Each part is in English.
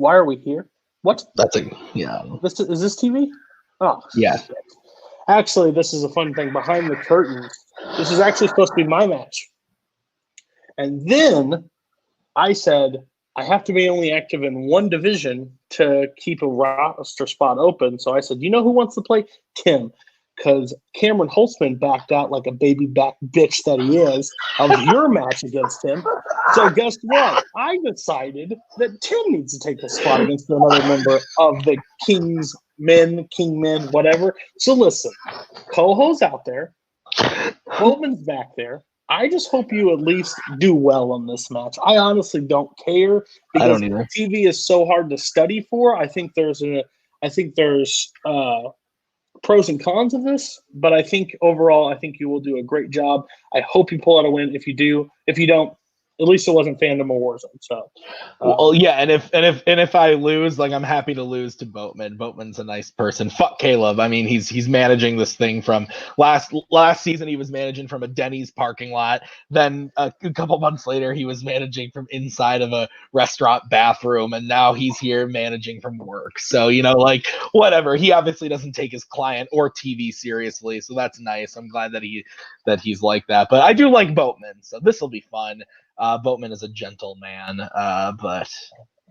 Why are we here? What? Yeah. Is this TV? Oh, yeah. Shit. Actually, this is a fun thing. Behind the curtains, this is actually supposed to be my match. And then I said, I have to be only active in one division to keep a roster spot open. So I said, you know who wants to play? Tim. Because Cameron Holtzman backed out like a baby back bitch that he is of your match against him. So guess what? I decided that Tim needs to take the spot against another member of the King Men, whatever. So listen, Koho's out there. Boatman's back there. I just hope you at least do well on this match. I honestly don't care because TV is so hard to study for. I think there's pros and cons of this, but I think overall, I think you will do a great job. I hope you pull out a win. If you do, if you don't, at least it wasn't Fandom or Warzone. So, well, yeah, and if I lose, like I'm happy to lose to Boatman. Boatman's a nice person. Fuck Caleb. I mean, he's managing this thing from last season. He was managing from a Denny's parking lot. Then a couple months later, he was managing from inside of a restaurant bathroom, and now he's here managing from work. So like whatever. He obviously doesn't take his client or TV seriously, so that's nice. I'm glad that he's like that. But I do like Boatman, so this will be fun. Boatman is a gentle man, but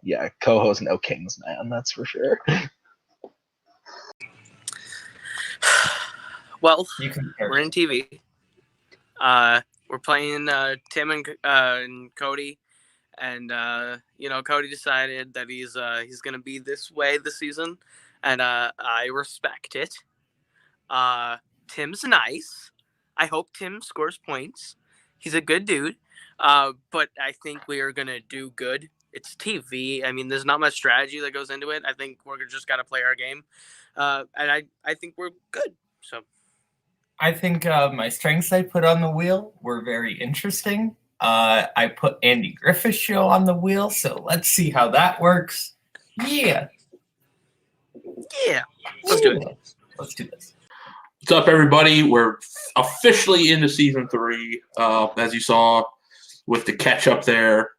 yeah, Koho's no king's man, that's for sure. Well, we're in TV. We're playing Tim and Cody, and Cody decided that he's gonna be this way this season, and I respect it. Tim's nice. I hope Tim scores points. He's a good dude. But I think we are going to do good. It's TV. I mean, there's not much strategy that goes into it. I think we're just got to play our game. And I think we're good. So I think my strengths I put on the wheel were very interesting. I put Andy Griffith's show on the wheel, so let's see how that works. Yeah. Let's do it. Let's do this. What's up, everybody? We're officially into season 3, as you saw with the catch up there.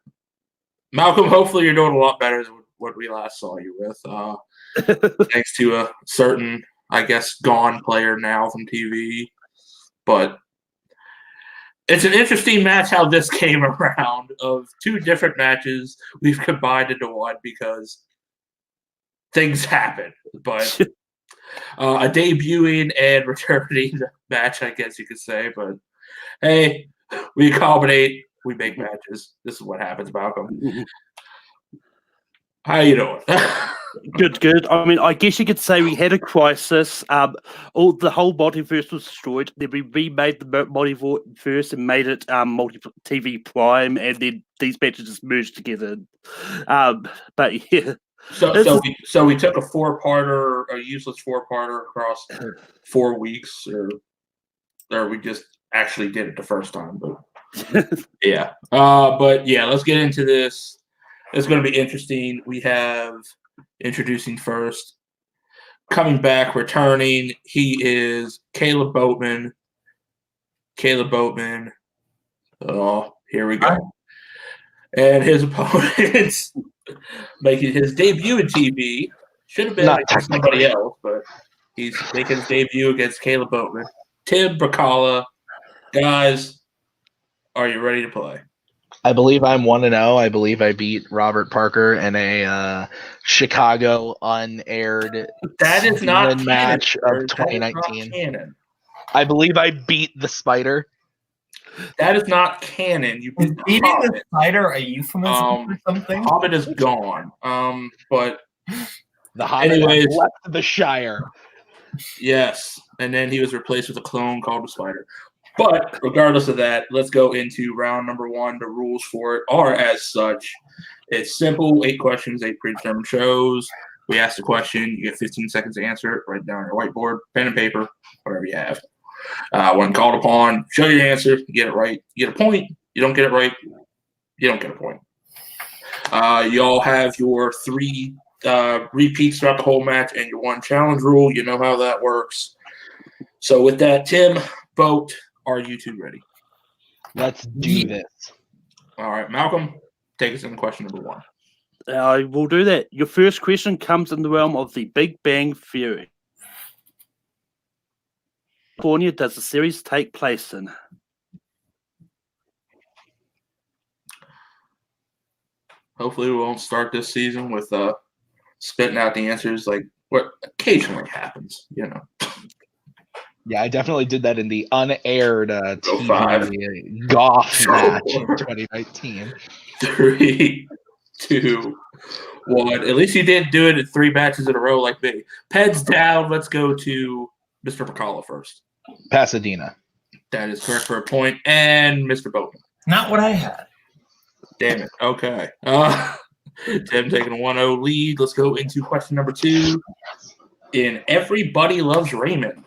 Malcolm, hopefully you're doing a lot better than what we last saw you with. Thanks to a certain, I guess, gone player now from TV. But it's an interesting match how this came around of 2 different matches we've combined into one because things happen. But a debuting and returning match, I guess you could say. But hey, we accommodate. We make matches. This is what happens, Malcolm. How you doing? Good. I mean, I guess you could say we had a crisis. The whole multiverse was destroyed. Then we remade the multiverse and made it TV Prime, and then these matches just merged together. But yeah. So we took a 4-parter, a useless 4-parter across 4 weeks, or we just actually did it the first time, but. Yeah. But yeah, let's get into this. It's going to be interesting. We have introducing first, coming back, returning. He is Caleb Boatman. Oh, here we go. And his opponents making his debut in TV. Should have been against somebody else, but he's making his debut against Caleb Boatman. Tim Brzakala. Guys, are you ready to play? I believe I'm 1-0. I believe I beat Robert Parker in a Chicago unaired match of 2019. I believe I beat the Spider. That is not canon. You beat beating the Spider a euphemism or something? Hobbit is gone. But the Hobbit has left the Shire. Yes, and then he was replaced with a clone called the Spider. But regardless of that, let's go into round number 1. The rules for it are as such. It's simple, 8 questions, 8 predetermined shows. We ask the question, you get 15 seconds to answer it. Write it down on your whiteboard, pen and paper, whatever you have. When called upon, show your answer. You get it right, you get a point. You don't get it right, you don't get a point. You all have your 3 repeats throughout the whole match and your 1 challenge rule. You know how that works. So with that, Tim, Boat, are you 2 ready? Let's do this. All right, Malcolm, take us into question number 1. I will do that. Your first question comes in the realm of the Big Bang Theory. California does the series take place in? Hopefully, we won't start this season with spitting out the answers like what occasionally happens. Yeah, I definitely did that in the unaired Go five. TV golf match in 2019. 3, 2, 1. At least you didn't do it at 3 matches in a row like me. Peds down. Let's go to Mr. Brzakala first. Pasadena. That is correct for a point. And Mr. Boatman. Not what I had. Damn it. Okay. Tim taking a 1-0 lead. Let's go into question number 2. In Everybody Loves Raymond,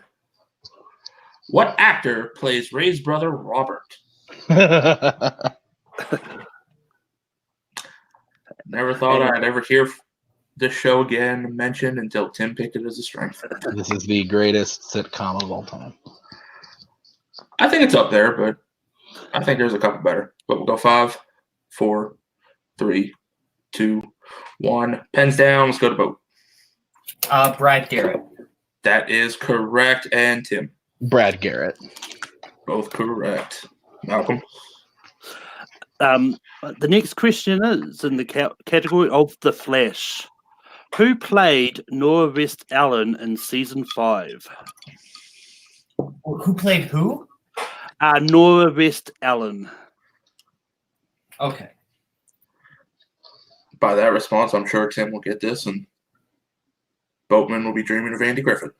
what actor plays Ray's brother Robert? Never thought I'd ever hear this show again mentioned until Tim picked it as a strength. This is the greatest sitcom of all time. I think it's up there, but I think there's a couple better. But we'll go 5, 4, 3, 2, 1. Pens down. Let's go to Boat. Brad Garrett. That is correct. And Tim. Brad Garrett. Both correct. Malcolm. The next question is in the category of The Flash. Who played Nora West Allen in season 5? Who played who? Nora West Allen. Okay. By that response, I'm sure Tim will get this, and Boatman will be dreaming of Andy Griffith.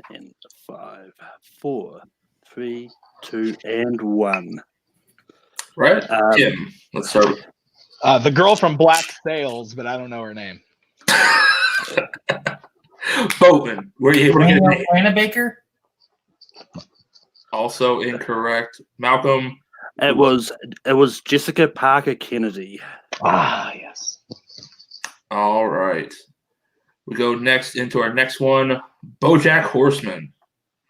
And 5, 4, 3, 2, and 1. Right? Tim, let's start. The girl from Black Sails, but I don't know her name. Boatman, where are you going to Anna Baker? Also incorrect. Malcolm. It was Jessica Parker Kennedy. Yes. All right. We go next into our next one. BoJack Horseman.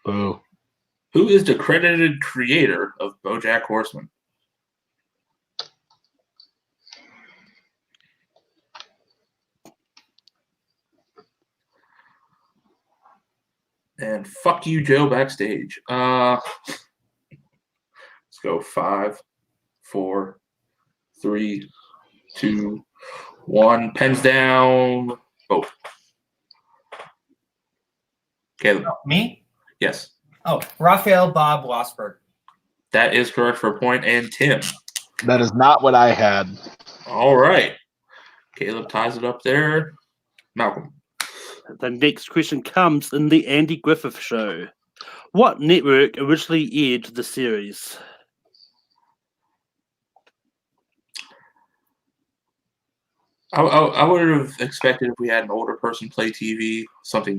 Boo. Who is the credited creator of BoJack Horseman? And fuck you, Joe, backstage. Let's go 5, 4, 3, 2, 1. Pens down. Oh. Caleb. Me? Yes. Oh, Raphael Bob Wasberg. That is correct for a point. And Tim. That is not what I had. All right. Caleb ties it up there. Malcolm. The next question comes in the Andy Griffith Show. What network originally aired the series? I would have expected if we had an older person play TV, something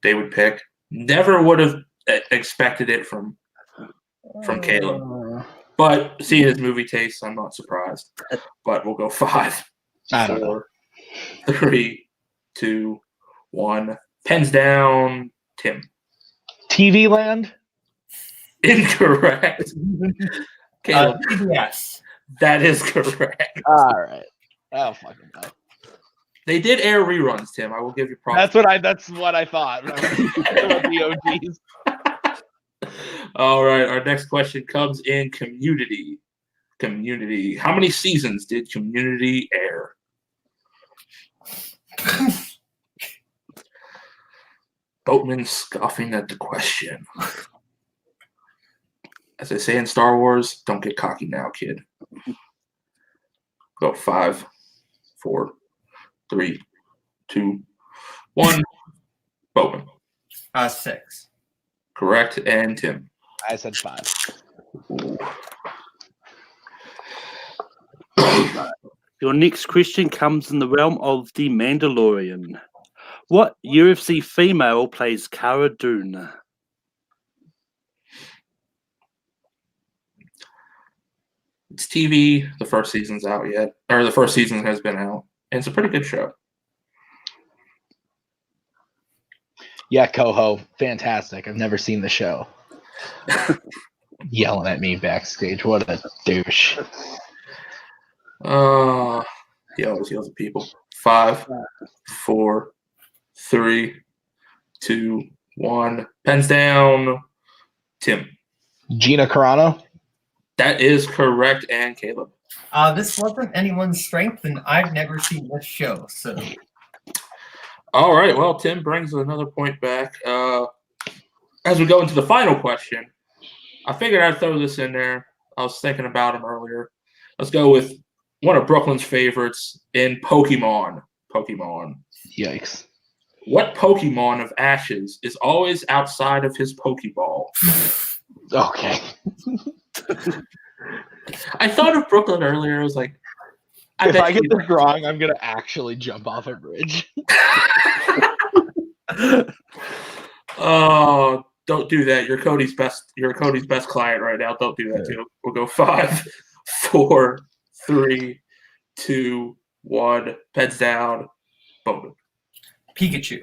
they would pick. Never would have expected it from Caleb. But seeing his movie taste, I'm not surprised. But we'll go 5, 4, 3, 2, 1. Pens down. Tim. TV Land? Incorrect. Caleb. PBS. That is correct. All right. Oh, fucking hell. They did air reruns, Tim. I will give you props. That's what I thought. The OGs. All right. Our next question comes in Community. Community. How many seasons did Community air? Boatman scoffing at the question. As they say in Star Wars, don't get cocky now, kid. Go 5, 4, 3, 2, 1. Boatman. 6. Correct. And Tim. I said 5. Your next question comes in the realm of The Mandalorian. What UFC female plays Cara Dune? It's TV. The first season's out yet. Or the first season has been out. And it's a pretty good show. Yeah, Koho. Fantastic. I've never seen the show. Yelling at me backstage. What a douche. He always yells at people. 5, 4, 3, 2, 1. Pens down. Tim. Gina Carano. That is correct, and Caleb. This wasn't anyone's strength, and I've never seen this show, so. All right. Well, Tim brings another point back. As we go into the final question, I figured I'd throw this in there. I was thinking about him earlier. Let's go with one of Brooklyn's favorites in Pokemon. Yikes. What Pokemon of Ashes is always outside of his Pokeball? Okay. I thought of Brooklyn earlier. I was like, If I get this wrong, I'm going to actually jump off a bridge. Oh, don't do that. You're Cody's best client right now. Don't do that too. We'll go 5, 4, 3, 2, 1. Pens down. Bowman. Pikachu.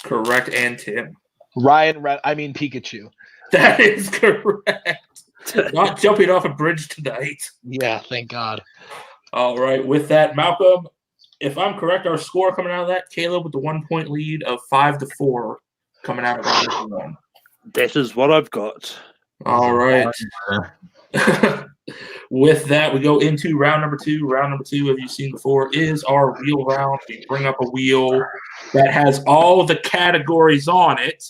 Correct, and Tim. Pikachu. That is correct. Not jumping off a bridge tonight. Yeah, thank God. All right. With that, Malcolm, if I'm correct, our score coming out of that, Caleb with the 1-point lead of 5-4 coming out of round 1. That is what I've got. All right. With that, we go into round number 2. Round number 2, as you've seen before, is our wheel round. We bring up a wheel that has all the categories on it.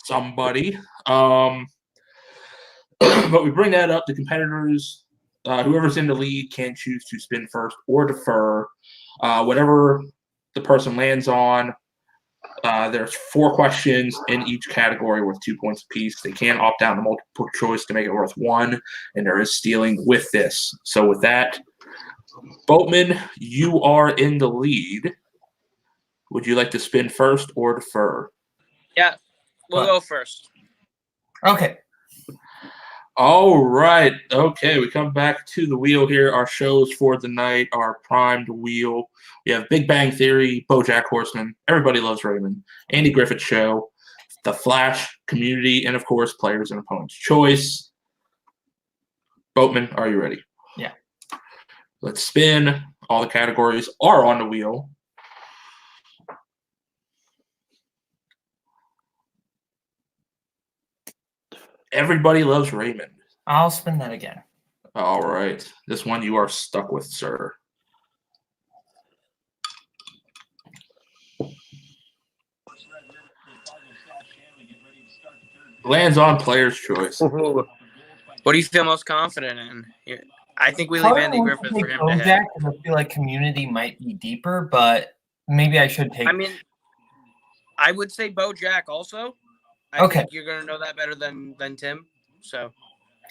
Somebody. But we bring that up. The competitors, whoever's in the lead, can choose to spin first or defer. Whatever the person lands on, there's 4 questions in each category worth 2 points apiece. They can opt out to multiple choice to make it worth 1, and there is stealing with this. So with that, Boatman, you are in the lead. Would you like to spin first or defer? Yeah, we'll go first. Okay. All right. Okay, we come back to the wheel here. Our shows for the night are primed wheel. We have Big Bang Theory, BoJack Horseman, Everybody Loves Raymond, Andy Griffith Show, The Flash, Community, and, of course, Players and Opponents' Choice. Boatman, are you ready? Yeah. Let's spin. All the categories are on the wheel. Everybody Loves Raymond. I'll spin that again. All right. This one you are stuck with, sir. Lands on Player's Choice. What do you feel most confident in? I think we leave Andy Griffith for him to hit. BoJack, because I feel like Community might be deeper, but maybe I should take. I mean, I would say BoJack also. I think you're going to know that better than Tim. So.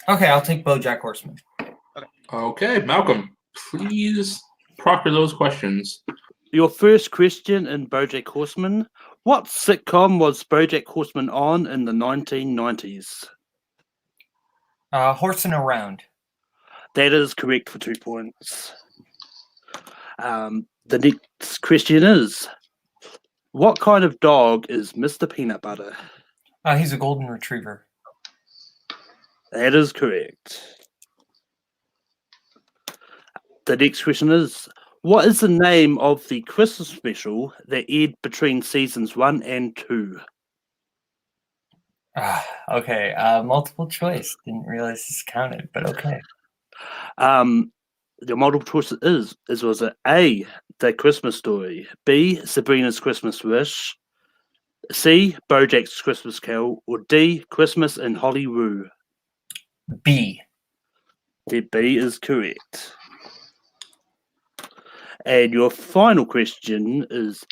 Okay, I'll take BoJack Horseman. Okay, Malcolm, please proctor those questions. Your first question in BoJack Horseman. What sitcom was BoJack Horseman on in the 1990s? Horsing Around. That is correct for 2 points. The next question is, what kind of dog is Mr. Peanut Butter? He's a golden retriever. That is correct. The next question is, what is the name of the Christmas special that aired between seasons 1 and 2? Okay, multiple choice. Didn't realize this counted, but okay. The multiple choice was it A, The Christmas Story, B, Sabrina's Christmas Wish, C, BoJack's Christmas Carol, or D, Christmas in Holyrood? B. The B is correct. And your final question is,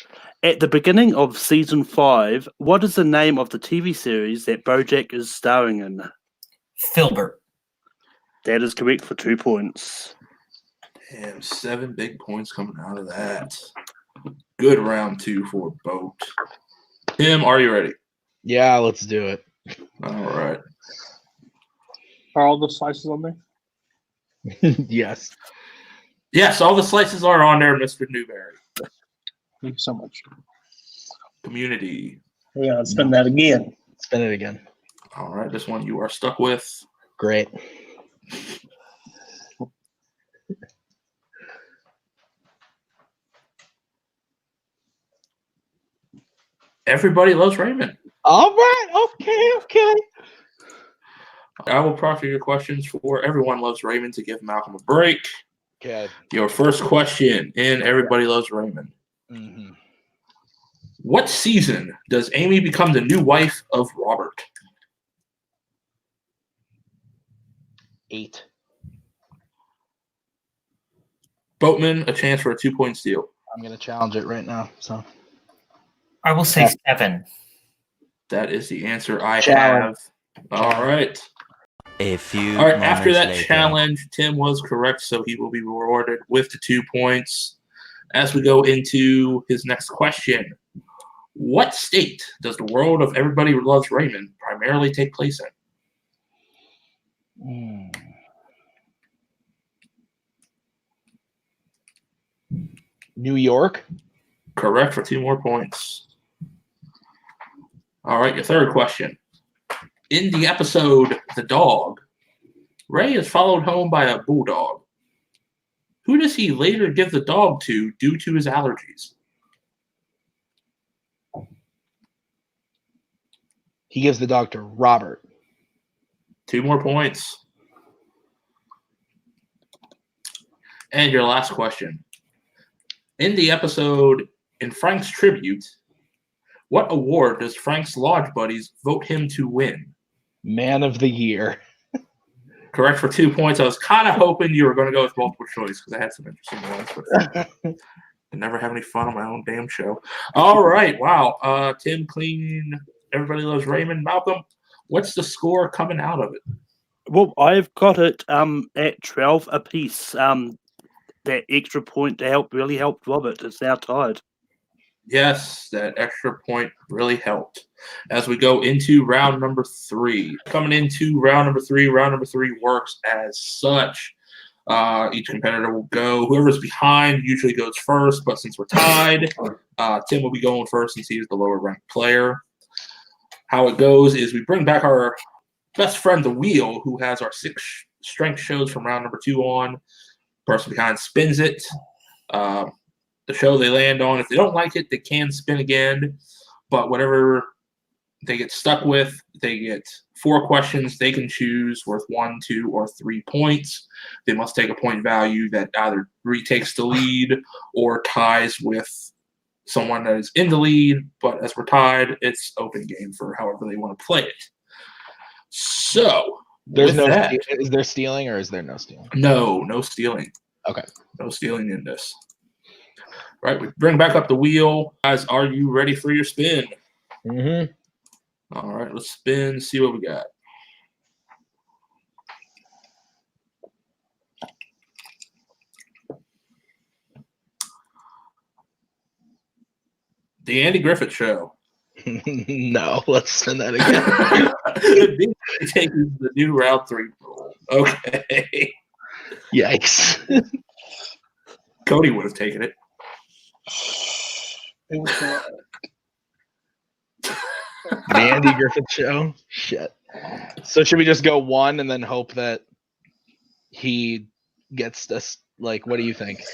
at the beginning of season 5, what is the name of the TV series that BoJack is starring in? Filbert. That is correct for 2 points. Damn, 7 big points coming out of that. Good round 2 for Boat. Tim, are you ready? Yeah, let's do it. All right. Are all the slices on there? Yes. Yes, all the slices are on there, Mr. Newberry. Thank you so much. Community. Yeah, let's spin that again. Spin it again. All right, this one you are stuck with. Great. Everybody Loves Raymond. All right. Okay. I will proctor your questions for Everyone Loves Raymond to give Malcolm a break. Okay. Your first question in Everybody Loves Raymond. Mm-hmm. What season does Amy become the new wife of Robert? 8. Boatman, a chance for a 2-point steal. I'm gonna challenge it right now. So I will say 7. That is the answer I Challenge. have. All right. A few All right. moments After that later. challenge, Tim was correct, so he will be rewarded with the 2 points. As we go into his next question, what state does the world of Everybody Loves Raymond primarily take place in? New York. Correct for 2 more points. All right, your third question. In the episode The Dog, Ray is followed home by a bulldog. Who does he later give the dog to due to his allergies? He gives the dog to Robert. 2 more points. And your last question. In the episode In Frank's Tribute, what award does Frank's lodge buddies vote him to win? Man of the Year. Correct for 2 points. I was kind of hoping you were going to go with multiple choice because I had some interesting ones, but I never have any fun on my own damn show. All right. Wow. Tim, clean. Everybody Loves Raymond. Malcolm, what's the score coming out of it? Well, I've got it at 12 apiece. That extra point to really help Robert. It's now tied. Yes, that extra point really helped. As we go into round number 3. Coming into round number 3 works as such. Each competitor will go. Whoever's behind usually goes first, but since we're tied, Tim will be going first since he is the lower ranked player. How it goes is we bring back our best friend, the wheel, who has our 6 strength shows from round number 2 on. Person behind spins it. The show they land on, if they don't like it, they can spin again. But whatever they get stuck with, they get 4 questions they can choose worth 1, 2, or 3 points. They must take a point value that either retakes the lead or ties with someone that is in the lead. But as we're tied, it's open game for however they want to play it. So There's with no. that, Is there stealing or is there no stealing? no stealing. Okay. No stealing in this. Right, we bring back up the wheel. Guys, are you ready for your spin? Mm-hmm. All right, let's spin, see what we got. The Andy Griffith Show. No, let's spin that again. Taking the new round 3 rule. Okay. Yikes. Cody would have taken it. The Andy Griffith Show? Shit. So should we just go 1 and then hope that he gets this? Like, what do you think?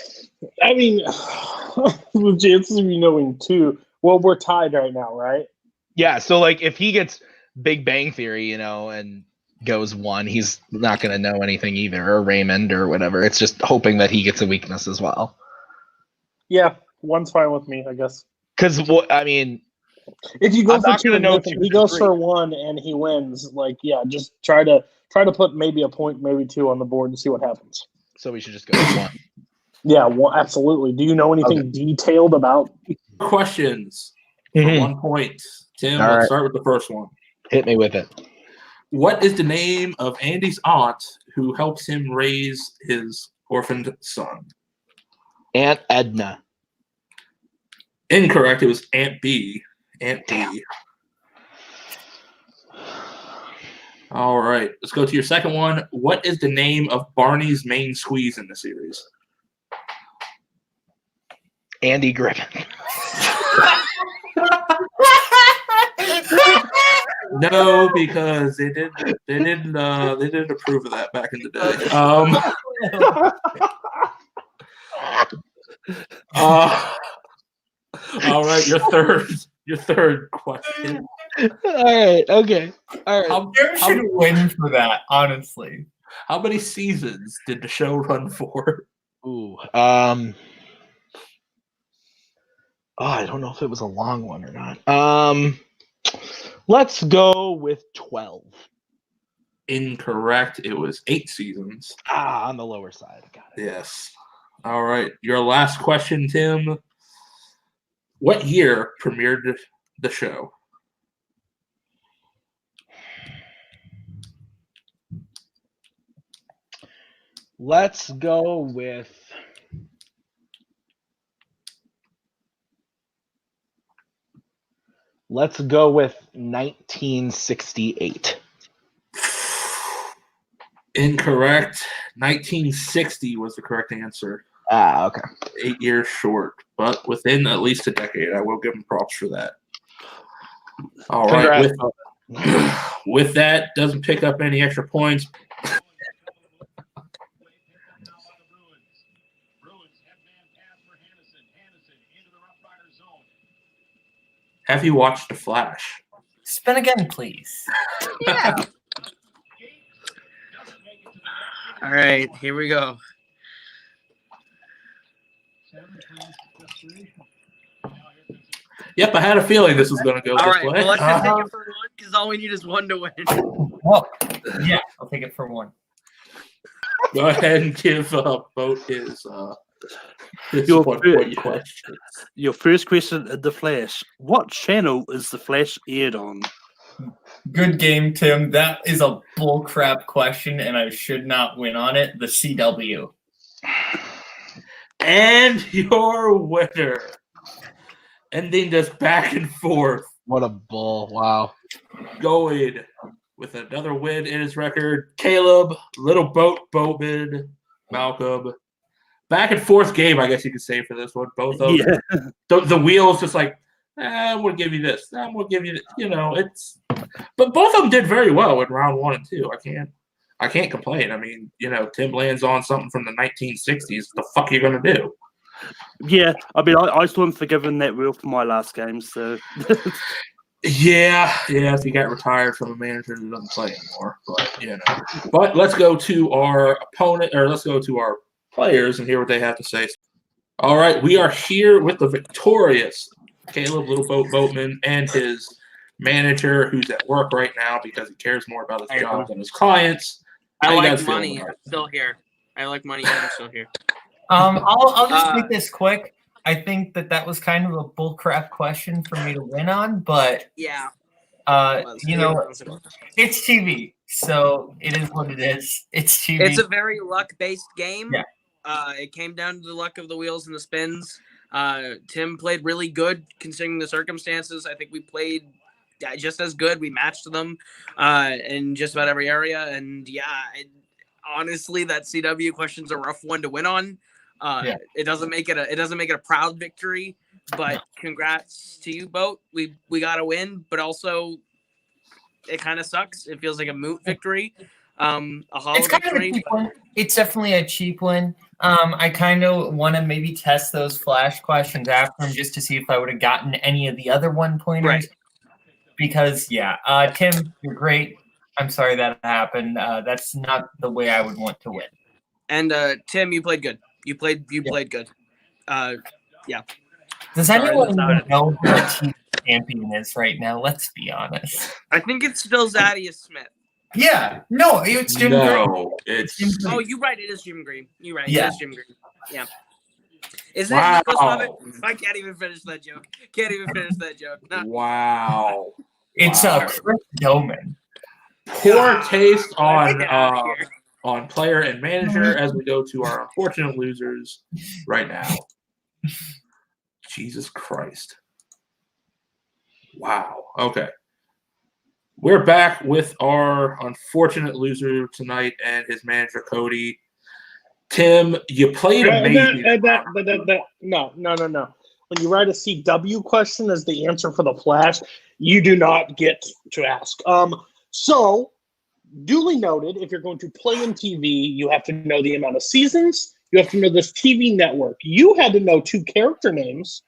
I mean, the chances of you knowing 2. Well, we're tied right now, right? Yeah, so like if he gets Big Bang Theory, and goes 1, he's not going to know anything either, or Raymond or whatever. It's just hoping that he gets a weakness as well. Yeah, 1's fine with me, I guess. Because, I mean, if you go I'm for not 2, gonna know and 2 he or goes 3. for 1 and he wins. Like, yeah, just try to put maybe a point, maybe 2 on the board and see what happens. So we should just go with 1. Yeah, well, absolutely. Do you know anything detailed about? Questions for 1 point. Tim, All let's right. start with the first one. Hit me with it. What is the name of Andy's aunt who helps him raise his orphaned son? Aunt Edna. Incorrect. It was Aunt B. Aunt B. All right. Let's go to your second one. What is the name of Barney's main squeeze in the series? Andy Griffith. No, because they didn't approve of that back in the day. All right, your third question. All right. Okay. All right. There should win for that, honestly. How many seasons did the show run for? Ooh. Oh, I don't know if it was a long one or not. Let's go with 12. Incorrect. It was 8 seasons. On the lower side. Got it. Yes. All right. Your last question, Tim. What year premiered the show? Let's go with 1968. Incorrect. 1960 was the correct answer. Okay. 8 years short, but within at least a decade. I will give him props for that. All right. With that, doesn't pick up any extra points. Have you watched The Flash? Spin again, please. Yeah. All right, here we go. Yep, I had a feeling this was going to go All this right, way. well, let's just take it for one because all we need is one to win. Well, yeah, I'll take it for one. Go ahead and give Boat his Your 1 point question. Your first question, The Flash. What channel is The Flash aired on? Good game, Tim. That is a bullcrap question, and I should not win on it. The CW. And your winner, ending this back and forth, What a bull. Wow. going with another win in his record, Caleb, Little Boatman, Malcolm. Back and forth game, I guess you could say, for this one. Both of them. The wheels just like, I'm going to give you this. I'm going to give you this. You know, it's – but both of them did very well in round 1 and 2. I can't complain. I mean, you know, Tim lands on something from the 1960s. What the fuck are you going to do? Yeah, I mean, I still haven't forgiven that wheel for my last game, so. Yeah, if he got retired from a manager who doesn't play anymore. But, you know. But let's go to our opponent, or let's go to our players and hear what they have to say. All right, we are here with the victorious Caleb Little Boatman and his manager, who's at work right now because he cares more about his job than his clients. I like money. I'm still here. I'm still here. I'll just make this quick. I think that was kind of a bullcrap question for me to win on, but yeah, you know, it's TV, so it is what it is. It's TV. It's a very luck-based game. Yeah. It came down to the luck of the wheels and the spins. Tim played really good considering the circumstances. I think we played just as good. We matched them in just about every area, and honestly, that CW question's a rough one to win on. It doesn't make it a proud victory, but congrats to you, Boat. We got a win, but also it kind of sucks. It feels like a moot victory. A hollow it's kind victory. Of a cheap one. It's definitely a cheap one. I kind of want to maybe test those flash questions after them just to see if I would have gotten any of the other 1-pointers. Right. Because Tim, you're great. I'm sorry that happened. That's not the way I would want to win. And Tim, you played good. You played good. Does anyone even know who the team champion is right now? Let's be honest. I think it's still Zadius Smith. Yeah. No, it's Jim Green. No, it's Jim Green. Oh, you're right. It is Jim Green. You're right. Yeah. It is Jim Green. Yeah. Isn't it Nicholas Muppet? I can't even finish that joke. No. Wow. It's Chris Doman. Poor taste on player and manager as we go to our unfortunate losers right now. Jesus Christ. Wow. Okay. We're back with our unfortunate loser tonight and his manager, Cody. Tim, you played amazing. No. when you write a CW question as the answer for the Flash, you do not get to ask. So, duly noted, if you're going to play in TV, you have to know the amount of seasons. You have to know this TV network. You had to know 2 character names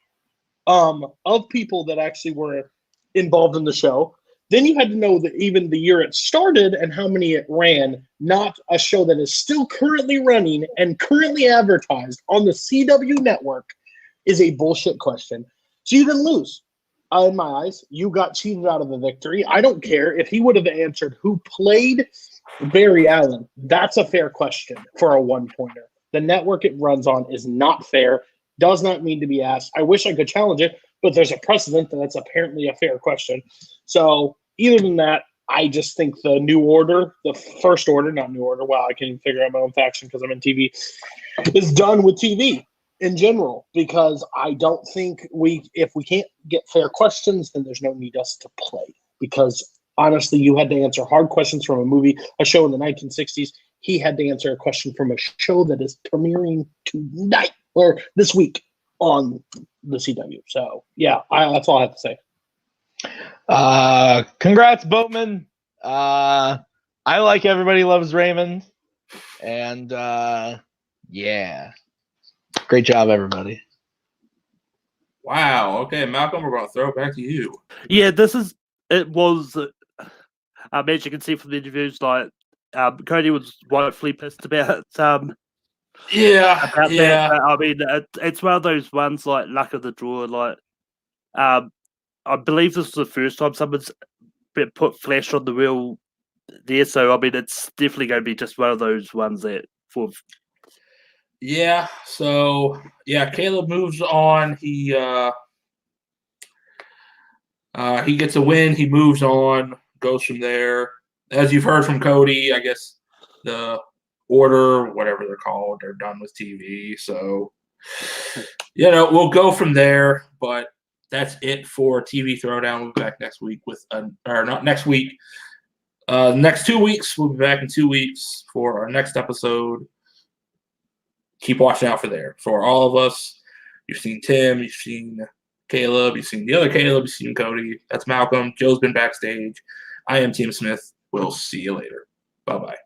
of people that actually were involved in the show. Then you had to know even the year it started and how many it ran, not a show that is still currently running and currently advertised on the CW network is a bullshit question. So you didn't lose. In my eyes, you got cheated out of the victory. I don't care if he would have answered who played Barry Allen. That's a fair question for a 1-pointer. The network it runs on is not fair, does not mean to be asked. I wish I could challenge it, but there's a precedent that that's apparently a fair question. So either than that, I just think the new order, the first order, not new order, wow, I can't even figure out my own faction because I'm in TV, is done with TV in general, because I don't think if we can't get fair questions, then there's no need us to play. Because honestly, you had to answer hard questions from a movie, a show in the 1960s. He had to answer a question from a show that is premiering tonight or this week on the CW. So yeah, that's all I have to say. Congrats, Boatman. I like Everybody Loves Raymond. And yeah. Great job, everybody. Wow. Okay, Malcolm, we're going to throw it back to you. Yeah, as you can see from the interviews, like Cody was rightfully pissed about Yeah. that. I mean, it's one of those ones like luck of the draw. Like, I believe this was the first time someone's put Flash on the wheel there. So I mean, it's definitely going to be just one of those ones that for. Yeah. So yeah, Caleb moves on. He gets a win. He moves on. Goes from there. As you've heard from Cody, I guess the order, whatever they're called, they're done with TV. So, we'll go from there. But that's it for TV Throwdown. We'll be back next week not next week. Next 2 weeks. We'll be back in 2 weeks for our next episode. Keep watching out for there. For all of us, you've seen Tim, you've seen Caleb, you've seen the other Caleb, you've seen Cody. That's Malcolm. Joe's been backstage. I am Tim Smith. We'll see you later. Bye-bye.